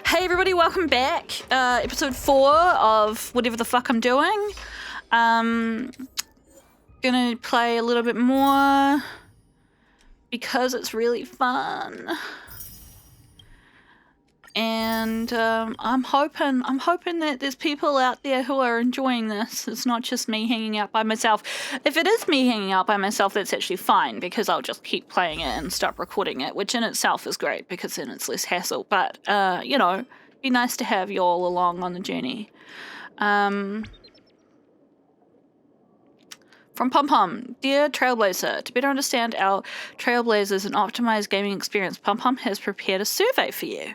Hey everybody, welcome back. Episode 4 of whatever the fuck I'm doing. Gonna play a little bit more because it's really fun. And I'm hoping that there's people out there who are enjoying this. It's not just me hanging out by myself. If it is me hanging out by myself, that's actually fine because I'll just keep playing it and stop recording it, which in itself is great because then it's less hassle. But, you know, it'd be nice to have you all along on the journey. From Pom Pom, dear Trailblazer, to better understand our Trailblazers and optimize gaming experience, Pom Pom has prepared a survey for you.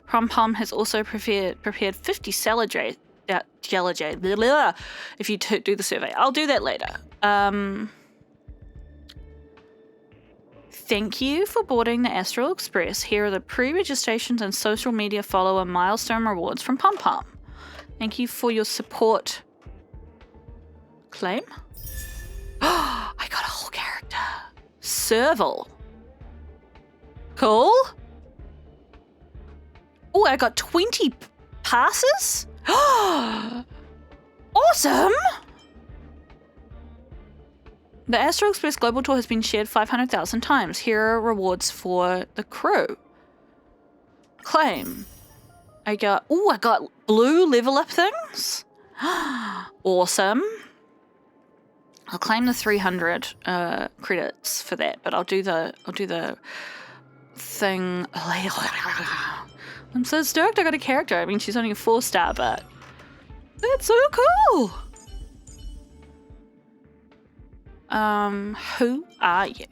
Pom Pom has also prepared 50 Salajade, if you do the survey. I'll do that later. Thank you for boarding the Astral Express. Here are the pre-registrations and social media follower milestone rewards from Pom Pom. Thank you for your support. Claim? I got a whole character. Serval. Cool. Oh, I got 20 passes? Awesome. The Astro Express Global Tour has been shared 500,000 times. Here are rewards for the crew. Claim. I got blue level up things. Awesome. I'll claim the 300 credits for that, but I'll do the thing later. I'm so stoked I got a character. I mean, she's only a 4-star, but that's so cool. Who are you?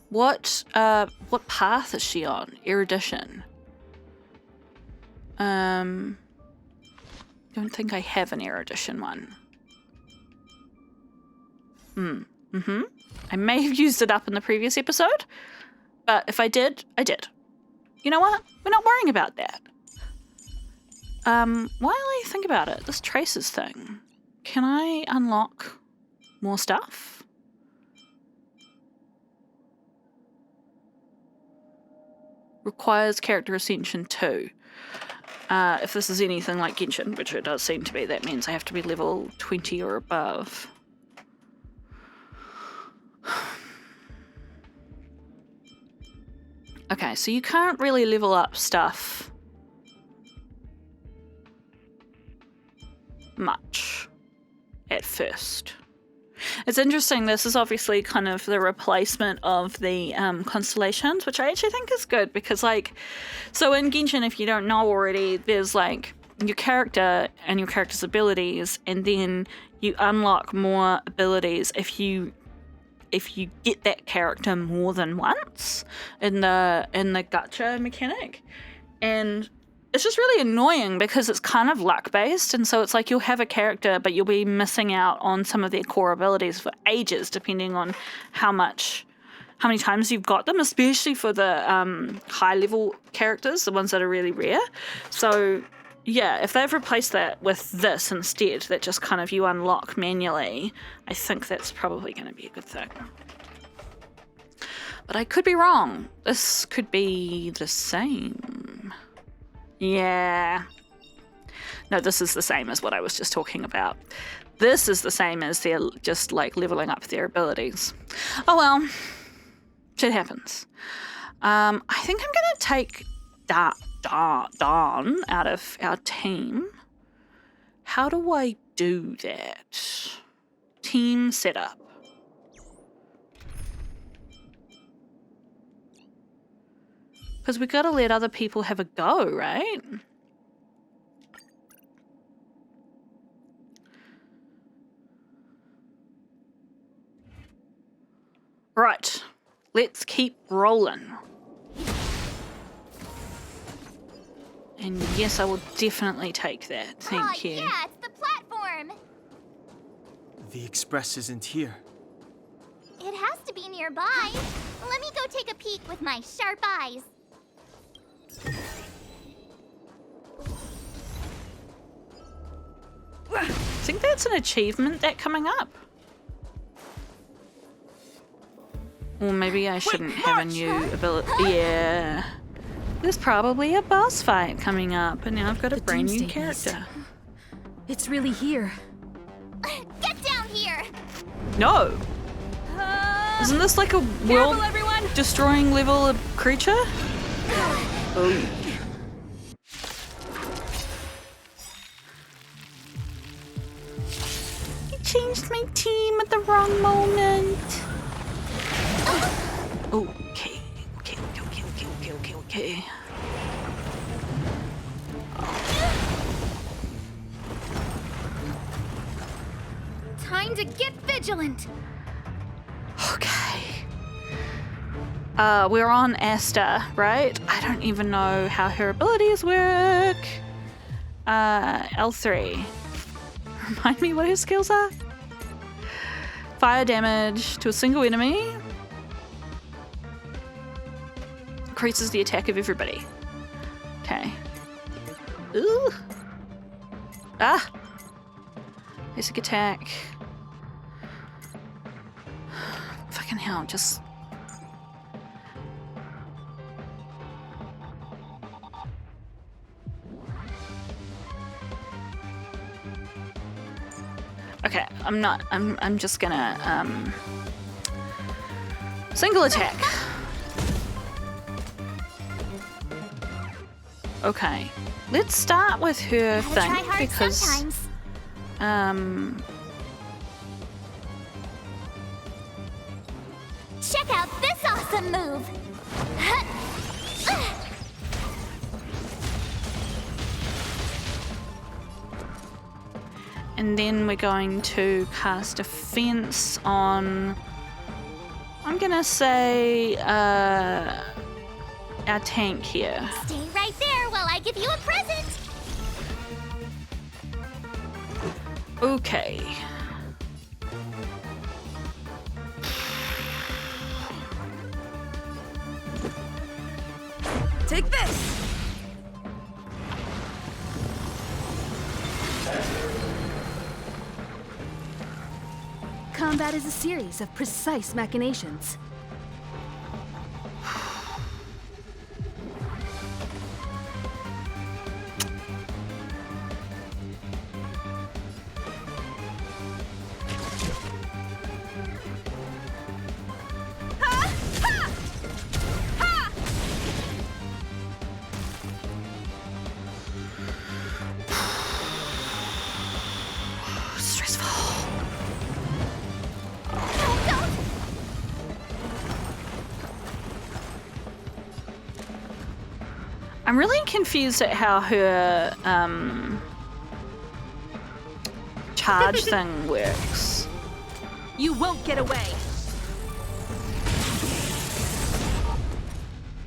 What path is she on? Erudition. Don't think I have an erudition one. I may have used it up in the previous episode, but if I did, I did. You know what? We're not worrying about that. While I think about it, this traces thing, can I unlock more stuff? Requires character ascension 2. If this is anything like Genshin, which it does seem to be, that means I have to be level 20 or above. Okay, so you can't really level up stuff much at first. It's interesting, this is obviously kind of the replacement of the constellations, which I actually think is good because, like, so in Genshin, if you don't know already, there's like your character and your character's abilities, and then you unlock more abilities if you get that character more than once in the gacha mechanic. And it's just really annoying because it's kind of luck-based, and so it's like you'll have a character, but you'll be missing out on some of their core abilities for ages, depending on how many times you've got them, especially for the high-level characters, the ones that are really rare. So, yeah, if they've replaced that with this instead, that just kind of you unlock manually, I think that's probably going to be a good thing. But I could be wrong. This could be the same. Yeah. No, this is the same as what I was just talking about. This is the same as they're just like leveling up their abilities. Oh well, shit happens. I think I'm gonna take Dawn out of our team. How do I do that? Team setup. Because we gotta let other people have a go, right? Right, let's keep rolling. And yes, I will definitely take that. Thank you. Yeah, it's the platform. The express isn't here. It has to be nearby. Let me go take a peek with my sharp eyes. I think that's an achievement, that coming up. Or maybe I shouldn't have a new ability. Yeah. There's probably a boss fight coming up, and now I've got a brand new Doomsday Beast. character. It's really here. Get down here! No! Isn't this like a Careful, everyone! world-destroying level of creature? Oh. I changed my team at the wrong moment. Okay. Okay. Time to get vigilant! Okay. We're on Asta, right? I don't even know how her abilities work. L3. Remind me what her skills are? Fire damage to a single enemy. Increases the attack of everybody. Okay. Ooh. Ah! Basic attack. Fucking hell, just... Okay, I'm just gonna, single attack. Okay, let's start with her Gotta thing try hard because, sometimes. Check out this awesome move! and then we're going to cast Defense on, I'm gonna say, our tank here. Stay right there while I give you a present! Okay. Take this! Combat is a series of precise machinations. Stressful. Don't! I'm really confused at how her charge thing works. You won't get away!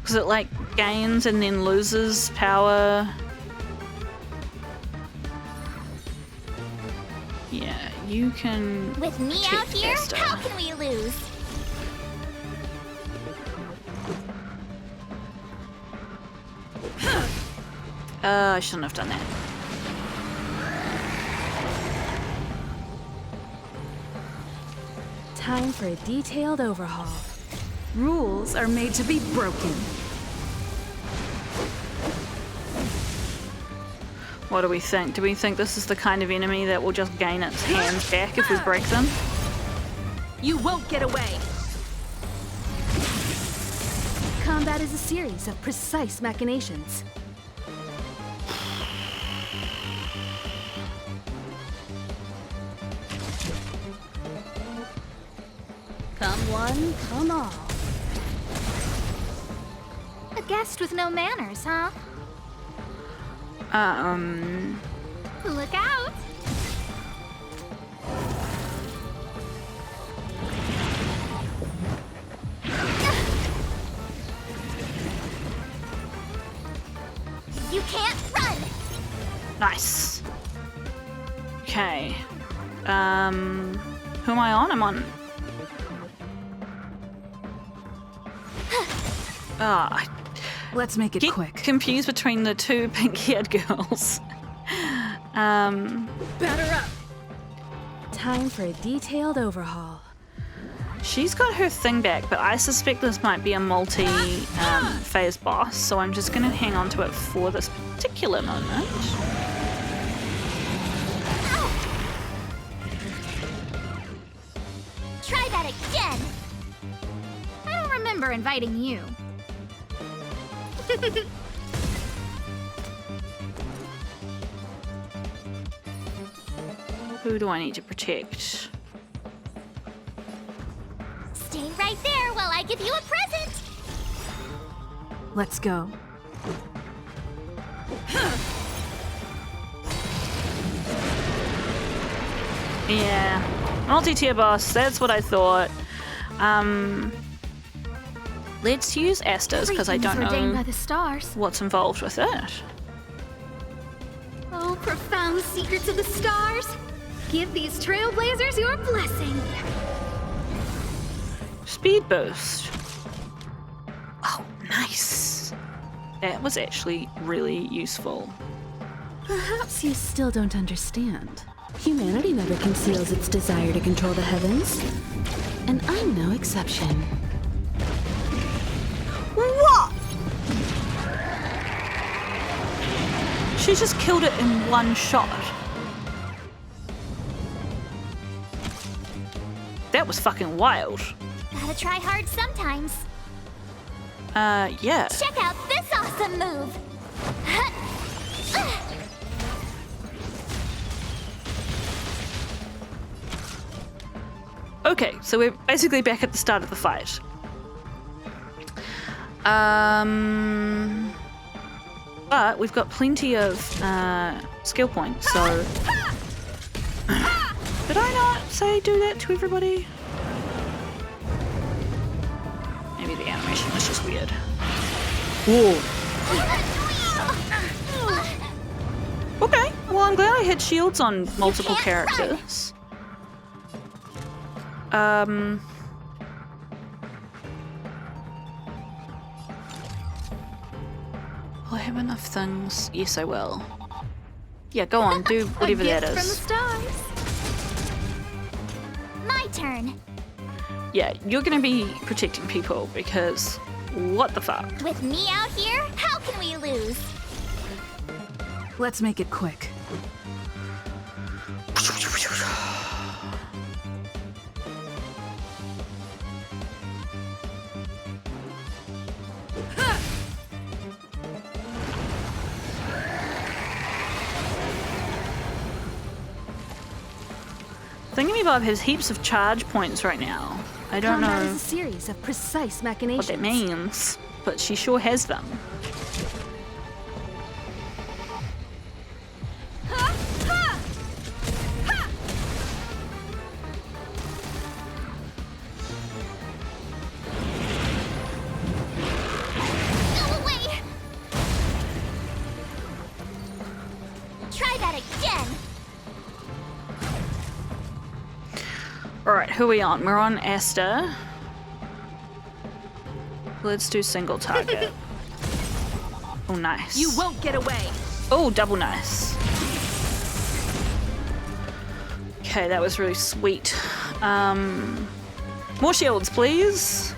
Because it like gains and then loses power. Yeah, you can. With me kick out here, faster. how can we lose? I shouldn't have done that. Time for a detailed overhaul. Rules are made to be broken. What do we think? Do we think this is the kind of enemy that will just gain its hands back if we break them? You won't get away! Combat is a series of precise machinations. Come one, come all. A guest with no manners, huh? Look out! You can't run! Nice. Okay. Who am I on? I'm on. I Let's make it get quick. confused between the two pink-haired girls. Batter up! Time for a detailed overhaul. She's got her thing back, but I suspect this might be a multi-phase boss, so I'm just going to hang on to it for this particular moment. Try that again. I don't remember inviting you. Who do I need to protect? Stay right there while I give you a present. Let's go. Yeah, multi-tier boss, that's what I thought. Let's use Asta's because I don't Ordained by know the stars. what's involved with it. Oh, profound secrets of the stars. Give these trailblazers your blessing. Speed boost. Oh, nice. That was actually really useful. Perhaps you still don't understand. Humanity never conceals its desire to control the heavens. And I'm no exception. What? She just killed it in one shot. That was fucking wild. Gotta try hard sometimes. Yeah. Check out this awesome move. Okay, so we're basically back at the start of the fight. But we've got plenty of skill points, so... Did I not say do that to everybody? Maybe the animation was just weird. Whoa. Okay, well I'm glad I had shields on multiple characters. Will I have enough things? Yes, I will. Yeah, go on, do whatever that From the is. stars. My turn. Yeah, you're gonna be protecting people because what the fuck? With me out here, how can we lose? Let's make it quick. Thingamabob has heaps of charge points right now. I don't Combat is know a series of precise what machinations. that means, but she sure has them. Go away. Try that again. Alright, who are we on? We're on Asta. Let's do single target. Oh, nice. You won't get away. Oh, double nice. Okay, that was really sweet. More shields, please.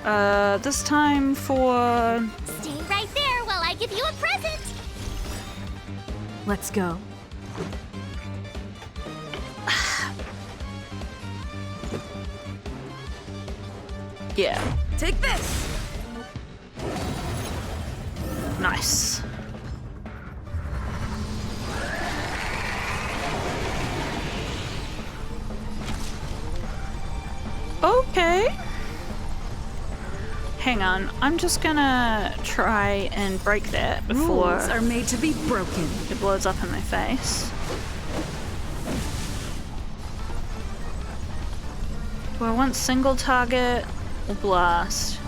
This time for... Stay right there while I give you a present. Let's go. Yeah, Take this. nice. Okay. Hang on, I'm just gonna try and break that before Rules are made to be broken. it blows up in my face. Do I want single target or blast?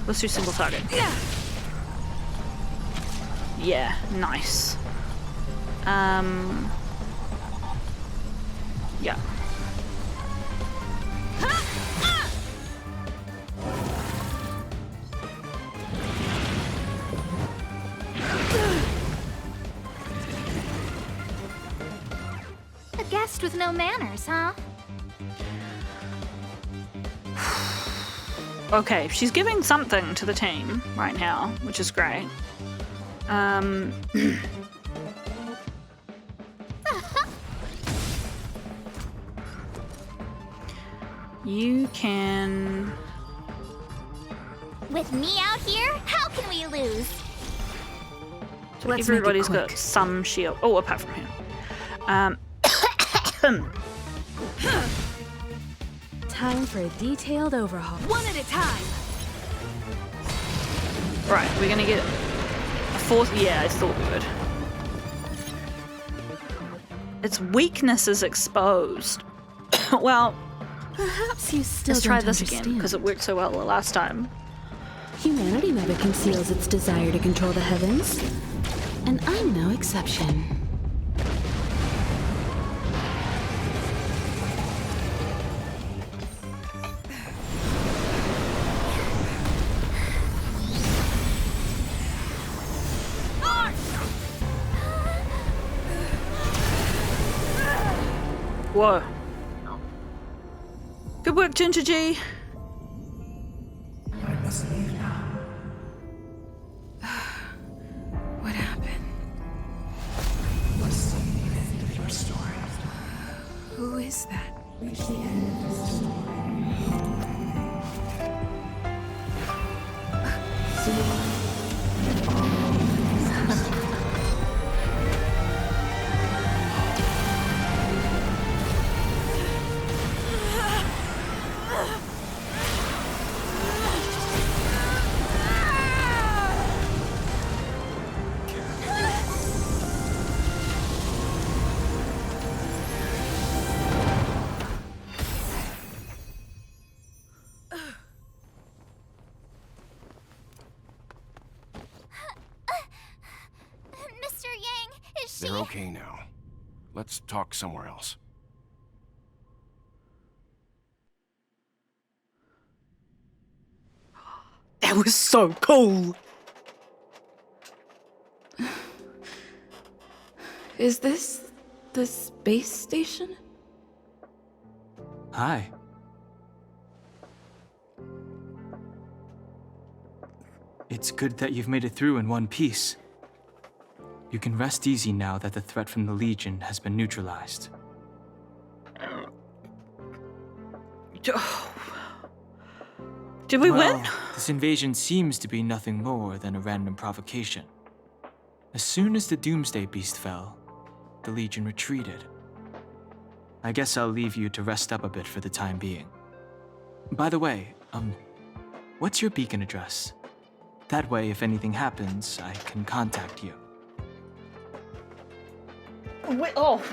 Let's do single target. Yeah, nice. Yeah. guest with no manners, huh? Okay, she's giving something to the team right now, which is great. You can... With me out here, how can we lose? Let's make it Everybody's got quick. some shield. Oh, apart from him. Time for a detailed overhaul. One at a time. Right, we're gonna get a fourth. Yeah, I thought we would. Its weakness is exposed. Well, Perhaps you still let's don't try this understand. again because it worked so well the last time. Humanity never conceals its desire to control the heavens, and I'm no exception. Whoa. Good work, Gingerji. What happened? What's the end of your story? Who is that? Reach the end of the story. Mr. Yang, is she... They're okay now. Let's talk somewhere else. That was so cool. Is this the space station? Hi. It's good that you've made it through in one piece. You can rest easy now that the threat from the Legion has been neutralized. Did we Well, win? this invasion seems to be nothing more than a random provocation. As soon as the Doomsday Beast fell, the Legion retreated. I guess I'll leave you to rest up a bit for the time being. By the way, what's your beacon address? That way, if anything happens, I can contact you.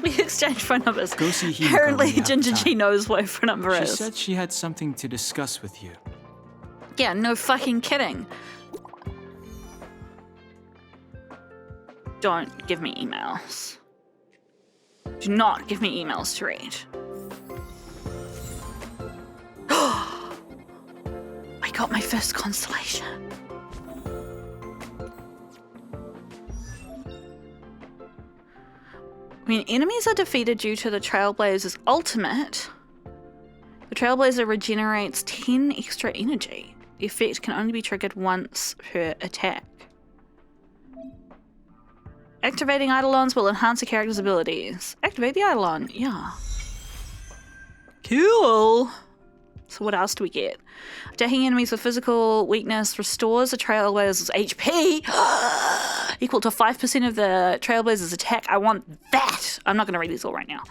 We exchanged phone numbers. Go see Himiko Apparently, when you have the Gingerji time. knows what her phone number She is. said she had something to discuss with you. Yeah, no fucking kidding. Don't give me emails. Do not give me emails to read. I got my first constellation. When enemies are defeated due to the Trailblazer's ultimate, the Trailblazer regenerates 10 extra energy. The effect can only be triggered once per attack. Activating Eidolons will enhance a character's abilities. Activate the Eidolon, yeah. Cool. So what else do we get? Attacking enemies with physical weakness restores a Trailblazer's HP equal to 5% of the Trailblazer's attack. I want that. I'm not going to read these all right now.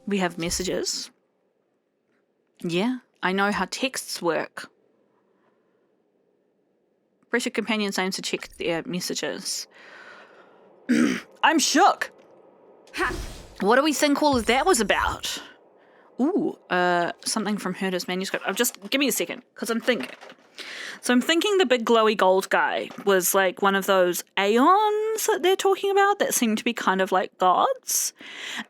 We have messages. Yeah, I know how texts work. Press your companion's names to check their messages. I'm shook. What do we think all of that was about? Ooh, something from Herder's manuscript. Give me a second, because I'm thinking. So I'm thinking the big glowy gold guy was like one of those aeons that they're talking about that seem to be kind of like gods.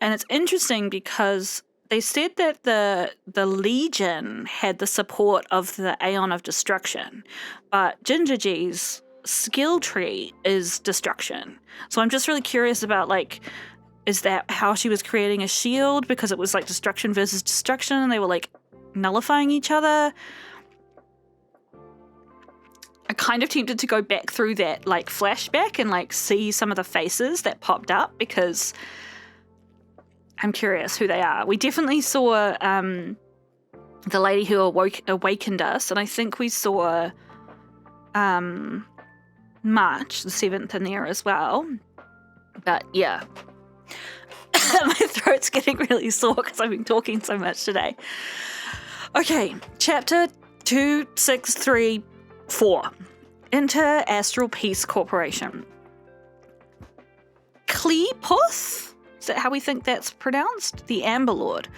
And it's interesting because they said that the Legion had the support of the Aeon of Destruction, but Gingerji's skill tree is destruction. So I'm just really curious about, like, is that how she was creating a shield because it was like destruction versus destruction and they were like nullifying each other? I'm kind of tempted to go back through that like flashback and like see some of the faces that popped up because I'm curious who they are. We definitely saw the lady who awakened us, and I think we saw March the 7th in there as well. But yeah. My throat's getting really sore because I've been talking so much today. Okay, chapter 2634. Inter-Astral Peace Corporation. Kleepoth? Is that how we think that's pronounced? The Amber Lord.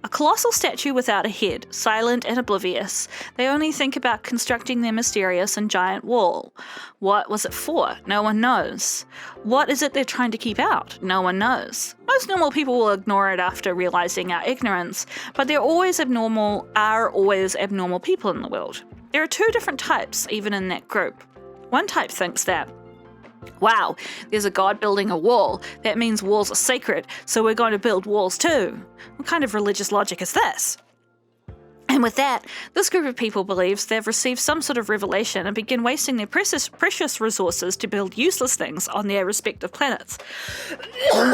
A colossal statue without a head, silent and oblivious. They only think about constructing their mysterious and giant wall. What was it for? No one knows. What is it they're trying to keep out? No one knows. Most normal people will ignore it after realizing our ignorance, but there are always abnormal people in the world. There are two different types, even in that group. One type thinks that, wow, there's a god building a wall. That means walls are sacred, so we're going to build walls too. What kind of religious logic is this? And with that, this group of people believes they've received some sort of revelation and begin wasting their precious resources to build useless things on their respective planets. I'm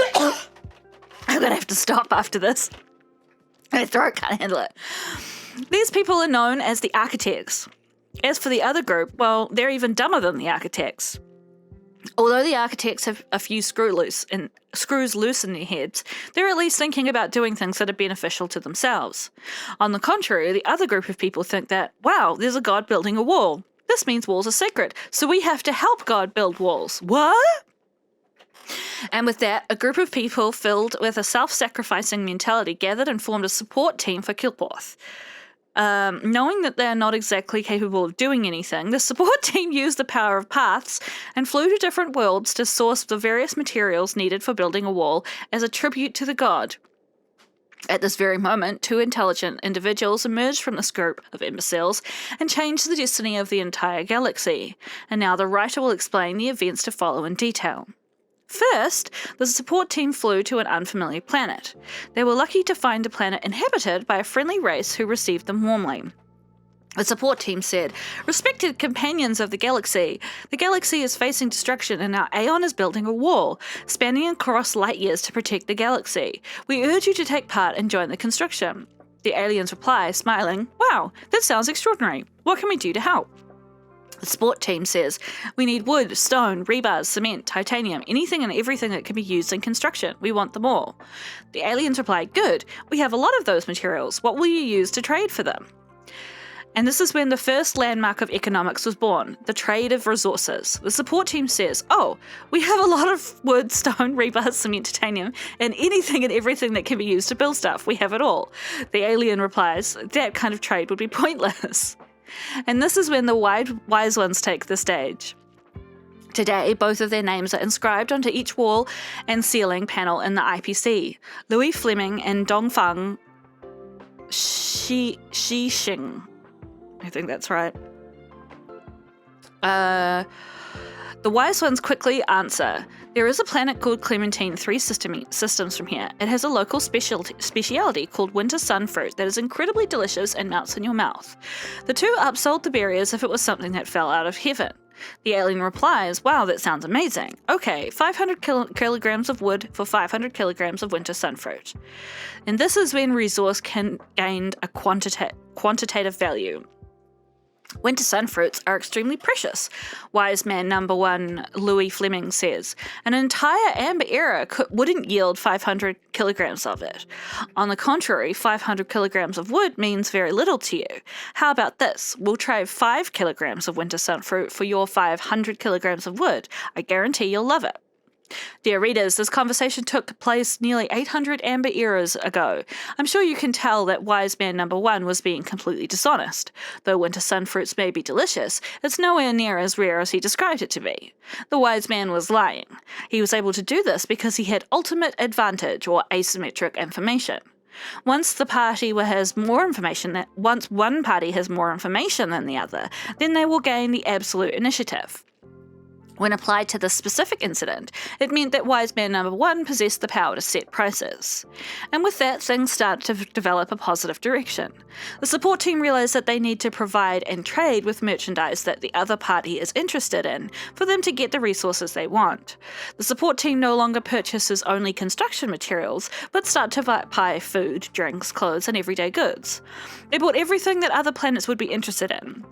gonna have to stop after this. My throat can't handle it. These people are known as the architects. As for the other group, well, they're even dumber than the architects. Although the architects have a few screws loose in their heads, they're at least thinking about doing things that are beneficial to themselves. On the contrary, the other group of people think that, wow, there's a god building a wall. This means walls are sacred, so we have to help God build walls. What? And with that, a group of people filled with a self-sacrificing mentality gathered and formed a support team for Kleepoth. Knowing that they're not exactly capable of doing anything, the support team used the power of paths and flew to different worlds to source the various materials needed for building a wall as a tribute to the god. At this very moment, two intelligent individuals emerged from this group of imbeciles and changed the destiny of the entire galaxy, and now the writer will explain the events to follow in detail. First, the support team flew to an unfamiliar planet. They were lucky to find the planet inhabited by a friendly race who received them warmly. The support team said, "Respected companions of the galaxy is facing destruction and our Aeon is building a wall, spanning across light years to protect the galaxy. We urge you to take part and join the construction." The aliens reply, smiling, "Wow, that sounds extraordinary. What can we do to help?" The support team says, "We need wood, stone, rebars, cement, titanium, anything and everything that can be used in construction. We want them all." The aliens reply, "Good, we have a lot of those materials. What will you use to trade for them?" And this is when the first landmark of economics was born, the trade of resources. The support team says, "Oh, we have a lot of wood, stone, rebars, cement, titanium, and anything and everything that can be used to build stuff. We have it all." The alien replies, "That kind of trade would be pointless." And this is when the wise ones take the stage. Today, both of their names are inscribed onto each wall and ceiling panel in the IPC. Louis Fleming and Dongfang Shixing. I think that's right. The wise ones quickly answer, "There is a planet called Clementine 3 systems from here. It has a local speciality called winter sun fruit that is incredibly delicious and melts in your mouth." The two upsold the berry as if it was something that fell out of heaven. The alien replies, "Wow, that sounds amazing. Okay, 500 kilograms of wood for 500 kilograms of winter sun fruit." And this is when resource gained a quantitative value. Winter sun fruits are extremely precious, wise man number 1 Louis Fleming says. An entire amber era wouldn't yield 500 kilograms of it. On the contrary, 500 kilograms of wood means very little to you. How about this? We'll trade 5 kilograms of winter sun fruit for your 500 kilograms of wood. I guarantee you'll love it. Dear readers, this conversation took place nearly 800 amber eras ago. I'm sure you can tell that wise man number 1 was being completely dishonest. Though winter sun fruits may be delicious, it's nowhere near as rare as he described it to be. The wise man was lying. He was able to do this because he had ultimate advantage or asymmetric information. Once one party has more information than the other, then they will gain the absolute initiative. When applied to this specific incident, it meant that Wise Man number 1 possessed the power to set prices. And with that, things started to develop a positive direction. The support team realised that they need to provide and trade with merchandise that the other party is interested in for them to get the resources they want. The support team no longer purchases only construction materials, but start to buy food, drinks, clothes, and everyday goods. They bought everything that other planets would be interested in.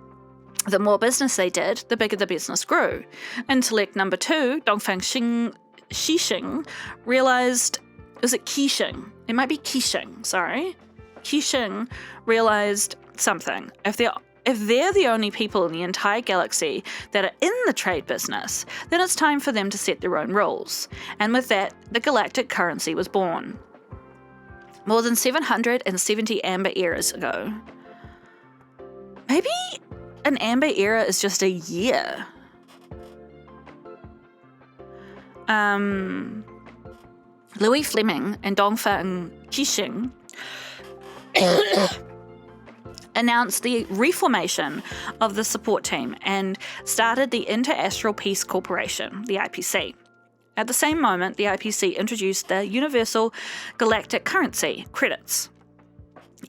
The more business they did, the bigger the business grew. Intellect number 2, Dongfang Xixing, realized... Is it Qixing? It might be Qixing, sorry. Qixing realized something. If they're the only people in the entire galaxy that are in the trade business, then it's time for them to set their own rules. And with that, the galactic currency was born. More than 770 amber eras ago. Maybe an amber era is just a year. Louis Fleming and Dongfang Qixing announced the reformation of the support team and started the Inter-Astral Peace Corporation, the IPC. At the same moment, the IPC introduced the Universal Galactic Currency, credits.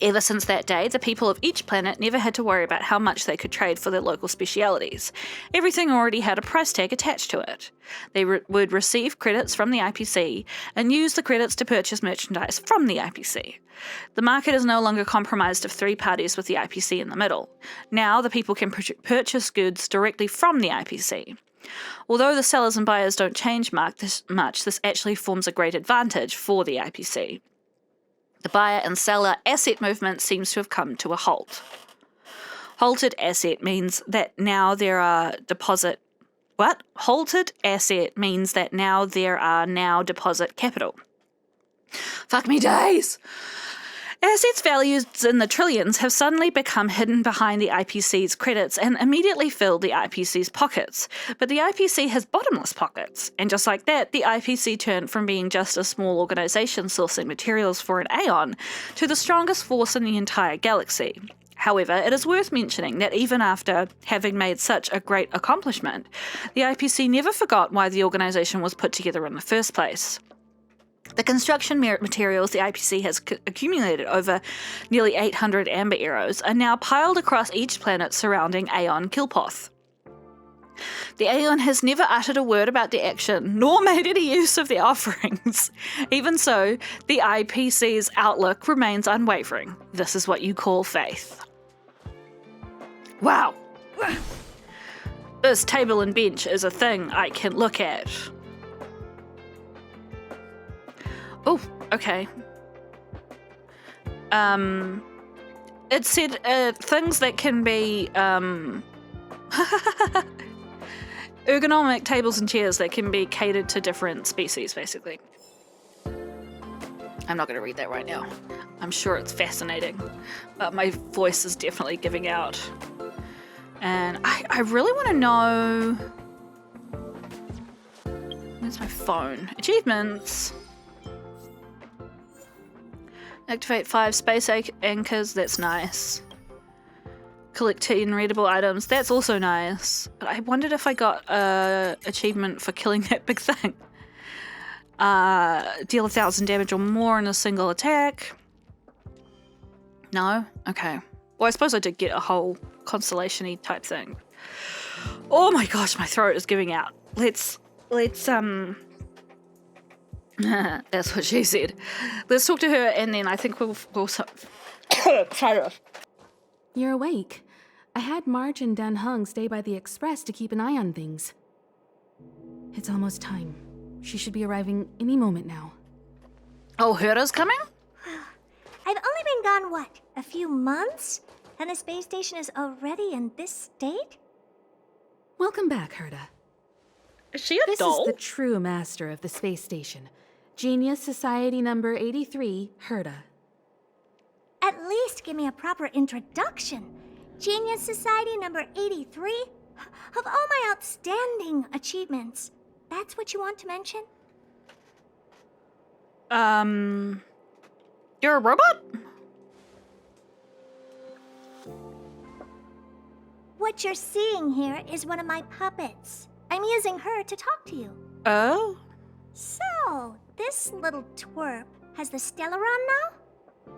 Ever since that day, the people of each planet never had to worry about how much they could trade for their local specialities. Everything already had a price tag attached to it. They would receive credits from the IPC and use the credits to purchase merchandise from the IPC. The market is no longer comprised of 3 parties with the IPC in the middle. Now the people can purchase goods directly from the IPC. Although the sellers and buyers don't change much, this actually forms a great advantage for the IPC. The buyer and seller asset movement seems to have come to a halt. Halted asset means that now there are Halted asset means that now there are deposit capital. Fuck me days! Assets valued in the trillions have suddenly become hidden behind the IPC's credits and immediately filled the IPC's pockets. But the IPC has bottomless pockets, and just like that, the IPC turned from being just a small organisation sourcing materials for an aeon to the strongest force in the entire galaxy. However, it is worth mentioning that even after having made such a great accomplishment, the IPC never forgot why the organisation was put together in the first place. The construction materials the IPC has accumulated over nearly 800 amber eras are now piled across each planet surrounding Aeon Kilpoth. The Aeon has never uttered a word about the action, nor made any use of the offerings. Even so, the IPC's outlook remains unwavering. This is what you call faith. Wow. This table and bench is a thing I can look at. Oh, okay. It said things that can be ergonomic tables and chairs that can be catered to different species, basically. I'm not going to read that right now. I'm sure it's fascinating, but my voice is definitely giving out. And I really want to know... Where's my phone? Achievements. Activate 5 space anchors, that's nice. Collect 10 readable items, that's also nice. But I wondered if I got an achievement for killing that big thing. Deal 1,000 damage or more in a single attack. No? Okay. Well, I suppose I did get a whole constellation-y type thing. Oh my gosh, my throat is giving out. Let's that's what she said. Let's talk to her and then I think we'll try to... You're awake. I had Marge and Dan Hung stay by the express to keep an eye on things. It's almost time. She should be arriving any moment now. Oh, Herda's coming? I've only been gone, what, a few months? And the space station is already in this state? Welcome back, Herda. Is she a This doll? is the true master of the space station. Genius Society number 83, Herda. At least give me a proper introduction. Genius Society number 83? Of all my outstanding achievements, that's what you want to mention? You're a robot? What you're seeing here is one of my puppets. I'm using her to talk to you. Oh? So, this little twerp has the Stellaron now?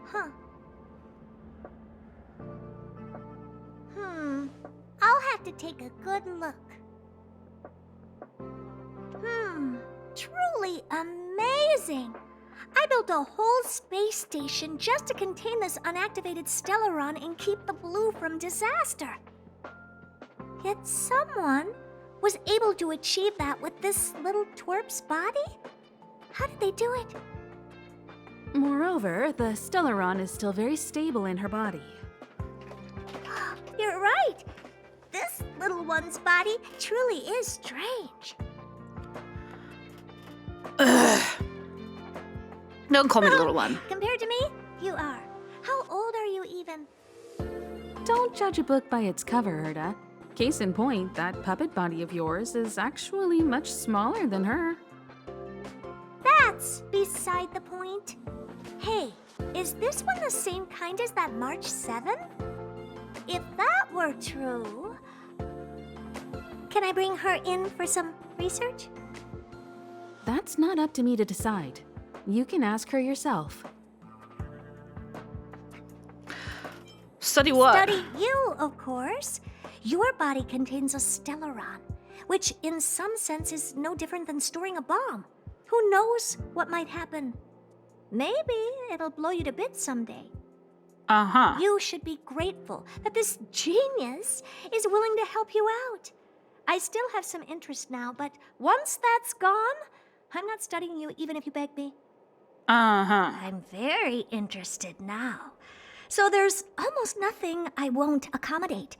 Huh. I'll have to take a good look. Truly amazing! I built a whole space station just to contain this unactivated Stellaron and keep the blue from disaster. Yet someone was able to achieve that with this little twerp's body? How did they do it? Moreover, the Stellaron is still very stable in her body. You're right. This little one's body truly is strange. Ugh. Don't call me the little one. Compared to me, you are. How old are you even? Don't judge a book by its cover, Herda. Case in point, that puppet body of yours is actually much smaller than her. That's beside the point. Hey, is this one the same kind as that March 7? If that were true, can I bring her in for some research? That's not up to me to decide. You can ask her yourself. Study what? Study you, of course. Your body contains a Stellaron, which in some sense is no different than storing a bomb. Who knows what might happen? Maybe it'll blow you to bits someday. Uh-huh. You should be grateful that this genius is willing to help you out. I still have some interest now, but once that's gone, I'm not studying you even if you beg me. Uh-huh. I'm very interested now. So there's almost nothing I won't accommodate.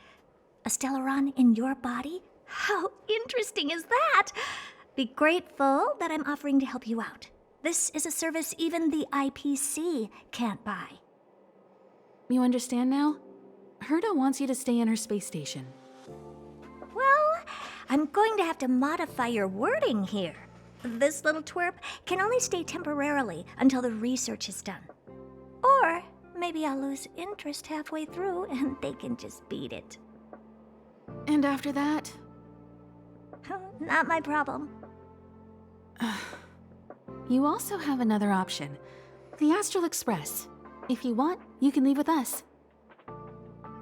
A Stellaron in your body? How interesting is that? Be grateful that I'm offering to help you out. This is a service even the IPC can't buy. You understand now? Herda wants you to stay in her space station. Well, I'm going to have to modify your wording here. This little twerp can only stay temporarily until the research is done. Or maybe I'll lose interest halfway through and they can just beat it. And after that? Not my problem. You also have another option. The Astral Express. If you want, you can leave with us.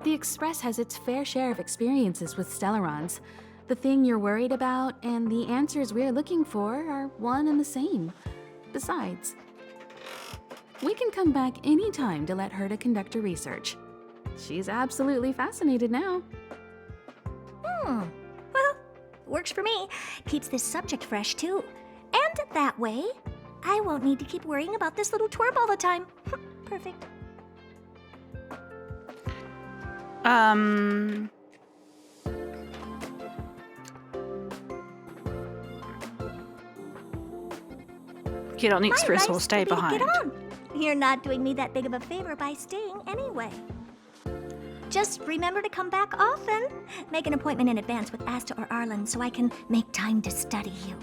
The Express has its fair share of experiences with Stellarons. The thing you're worried about and the answers we're looking for are one and the same. Besides, we can come back any time to let Herda conduct her research. She's absolutely fascinated now. Well, works for me. Keeps this subject fresh, too. And that way, I won't need to keep worrying about this little twerp all the time. Perfect. Get on the express or advice stay would be to behind. Get on. You're not doing me that big of a favor by staying anyway. Just remember to come back often. Make an appointment in advance with Asta or Arlen so I can make time to study you.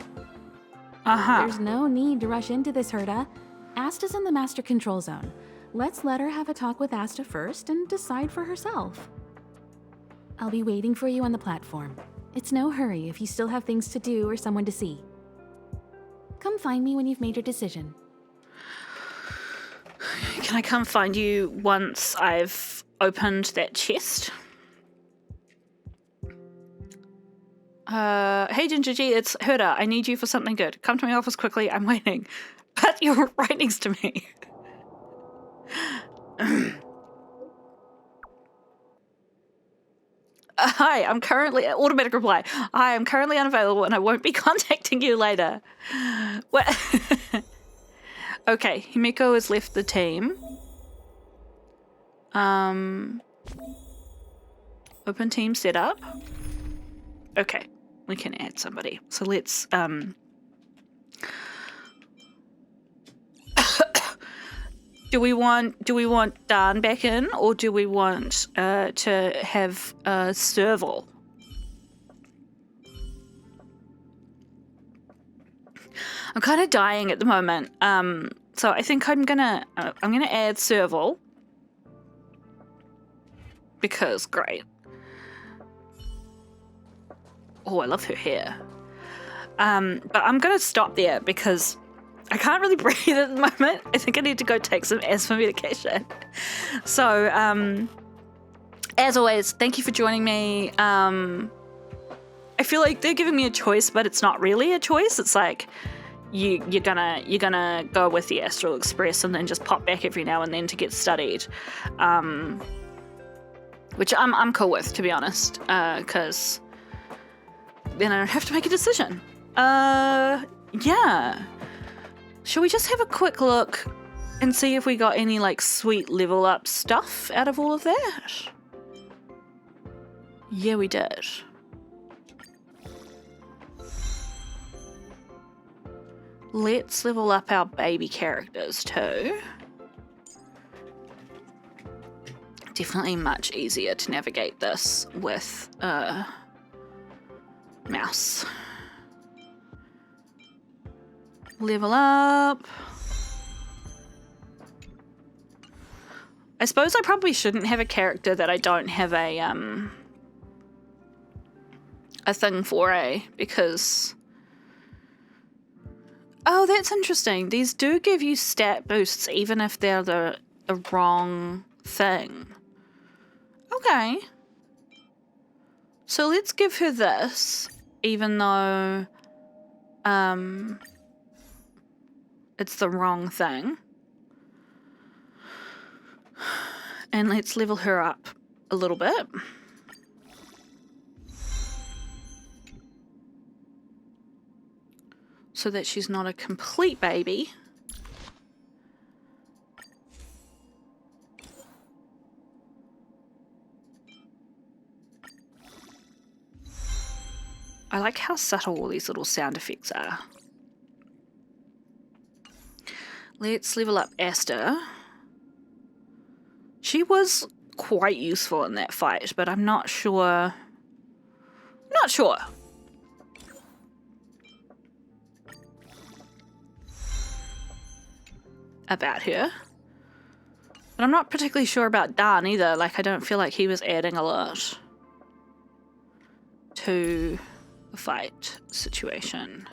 Uh-huh. There's no need to rush into this, Herda. Asta's in the master control zone. Let's let her have a talk with Asta first and decide for herself. I'll be waiting for you on the platform. It's no hurry if you still have things to do or someone to see. Come find me when you've made your decision. Can I come find you once I've opened that chest? Hey Gingerji, it's Herda. I need you for something good. Come to my office quickly, I'm waiting. But you're right next to me. Hi, I'm currently... Automatic reply. Hi, I'm currently unavailable and I won't be contacting you later. What? Okay, Himiko has left the team. Open team setup. Okay, we can add somebody. So let's do we want Dan back in, or do we want to have Serval? I'm kind of dying at the moment. So I think I'm gonna add Serval because great. Oh, I love her hair. But I'm going to stop there because I can't really breathe at the moment. I think I need to go take some asthma medication. So, as always, thank you for joining me. I feel like they're giving me a choice, but it's not really a choice. It's like you're gonna go with the Astral Express and then just pop back every now and then to get studied, which I'm cool with, to be honest, because then I don't have to make a decision. Yeah. Shall we just have a quick look and see if we got any like sweet level up stuff out of all of that? Yeah, we did. Let's level up our baby characters too. Definitely much easier to navigate this with a mouse. Level up. I suppose I probably shouldn't have a character that I don't have a thing for, because... Oh, that's interesting. These do give you stat boosts even if they're the wrong thing. Okay. So let's give her this, even though it's the wrong thing. And let's level her up a little bit. So that she's not a complete baby. I like how subtle all these little sound effects are. Let's level up Aster. She was quite useful in that fight, but I'm not sure. Not sure. About her. But I'm not particularly sure about Dan either. Like, I don't feel like he was adding a lot to the fight situation.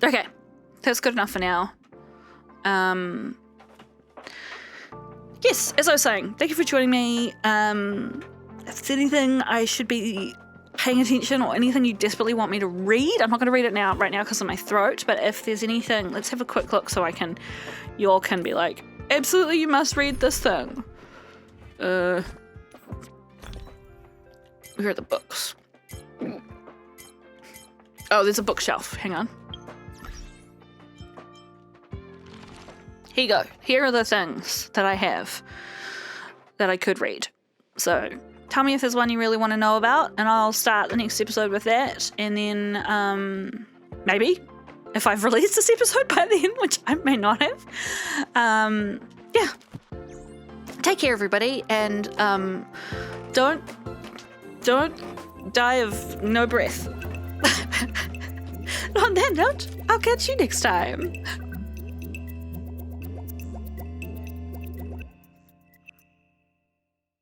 Okay, that's good enough for now. Yes, as I was saying, thank you for joining me. If there's anything I should be paying attention or anything you desperately want me to read, I'm not going to read it right now because of my throat, but if there's anything, let's have a quick look so you all can be like, absolutely you must read this thing. Where are the books? Oh, there's a bookshelf. Hang on. Here you go. Here are the things that I have that I could read. So tell me if there's one you really want to know about, and I'll start the next episode with that. And then maybe if I've released this episode by then, which I may not have. Yeah. Take care, everybody, and don't die of no breath. On that note, I'll catch you next time.